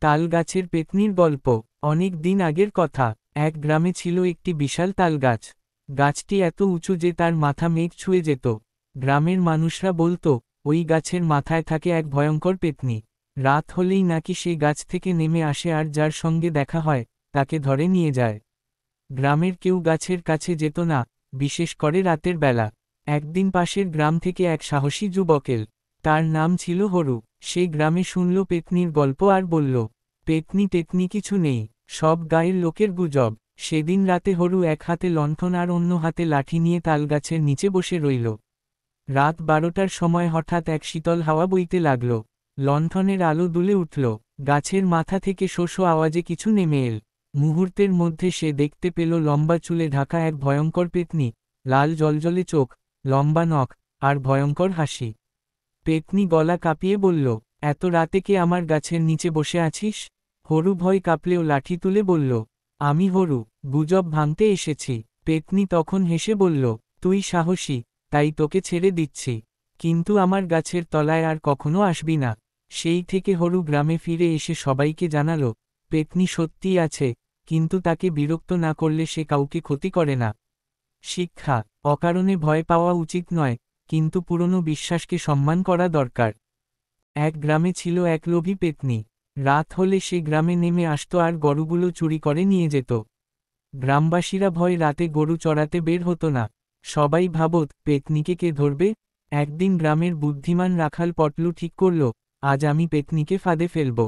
তাল গাছের পেত্নির গল্প। অনেক দিন আগের কথা। এক গ্রামে ছিল একটি বিশাল তাল গাছ। গাছটি এত উঁচু যে তার মাথা মেঘ ছুঁয়ে যেত। গ্রামের মানুষরা বলতো, ওই গাছের মাথায় থাকে এক ভয়ঙ্কর পেত্নী। রাত হলেই নাকি সে গাছ থেকে নেমে আসে আর যার সঙ্গে দেখা হয় তাকে ধরে নিয়ে যায়। গ্রামের কেউ গাছের কাছে যেত না, বিশেষ করে রাতের বেলা। একদিন পাশের গ্রাম থেকে এক সাহসী যুবক এল। তার নাম ছিল হরু। সে গ্রামে শুনল পেত্নির গল্প আর বলল, পেত্নী টেতনি কিছু নেই, সব গায়ের লোকের গুজব। সেদিন রাতে হরু এক হাতে লণ্ঠন আর অন্য হাতে লাঠি নিয়ে তালগাছের নিচে বসে রইল। রাত 12টার সময় হঠাৎ এক শীতল হাওয়া বইতে লাগল। লণ্ঠনের আলো দুলে উঠল। গাছের মাথা থেকে শোঁ আওয়াজে কিছু নেমে এল। মুহূর্তের মধ্যে সে দেখতে পেল লম্বা চুলে ঢাকা এক ভয়ঙ্কর পেত্নী, লাল জলজলে চোখ, লম্বা নখ, আর ভয়ঙ্কর হাসি। পেত্নী গলা কাঁপিয়ে বলল, এত রাতে কে আমার গাছের নিচে বসে আছিস? হরু ভয় কাঁপলেও লাঠি তুলে বলল, আমি হরু, গুজব ভাঙতে এসেছি। পেত্নী তখন হেসে বলল, তুই সাহসী, তাই তোকে ছেড়ে দিচ্ছি, কিন্তু আমার গাছের তলায় আর কখনো আসবি না। সেই থেকে হরু গ্রামে ফিরে এসে সবাইকে জানালো, পেত্নী সত্যিই আছে, কিন্তু তাকে বিরক্ত না করলে সে কাউকে ক্ষতি করে না। শিক্ষা: অকারণে ভয় পাওয়া উচিত নয়, কিন্তু পুরনো বিশ্বাসকে সম্মান করা দরকার। এক গ্রামে ছিল এক লোভী পেত্নী। রাত হলে সে গ্রামে নেমে আসত আর গরুগুলো চুরি করে নিয়ে যেত। গ্রামবাসীরা ভয় রাতে গরু চড়াতে বের হতো না। সবাই ভাবত, পেত্নীকে কে ধরবে? একদিন গ্রামের বুদ্ধিমান রাখাল পটলু ঠিক করল, আজ আমি পেত্নীকে ফাঁদে ফেলব।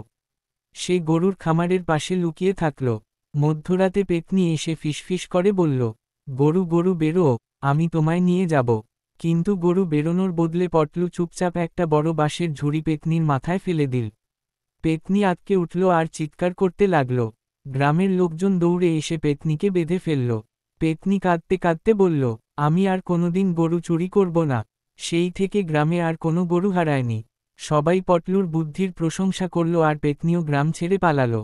সে গরুর খামারের পাশে লুকিয়ে থাকল। মধ্যরাতে পেত্নী এসে ফিসফিস করে বলল, গরু গরু বেরো, আমি তোমায় নিয়ে যাব। কিন্তু গরু বেরোনোর বদলে পটলু চুপচাপ একটা বড় বাঁশের ঝুড়ি পেত্নীর মাথায় ফেলে দিল। পেত্নী আঁতকে উঠল আর চিৎকার করতে লাগল। গ্রামের লোকজন দৌড়ে এসে পেত্নীকে বেঁধে ফেলল। পেত্নী কাঁদতে কাঁদতে বলল, আমি আর কোনোদিন গরু চুরি করব না। সেই থেকে গ্রামে আর কোনো গরু হারায়নি। সবাই পটলুর বুদ্ধির প্রশংসা করল আর পেত্নীও গ্রাম ছেড়ে পালালো।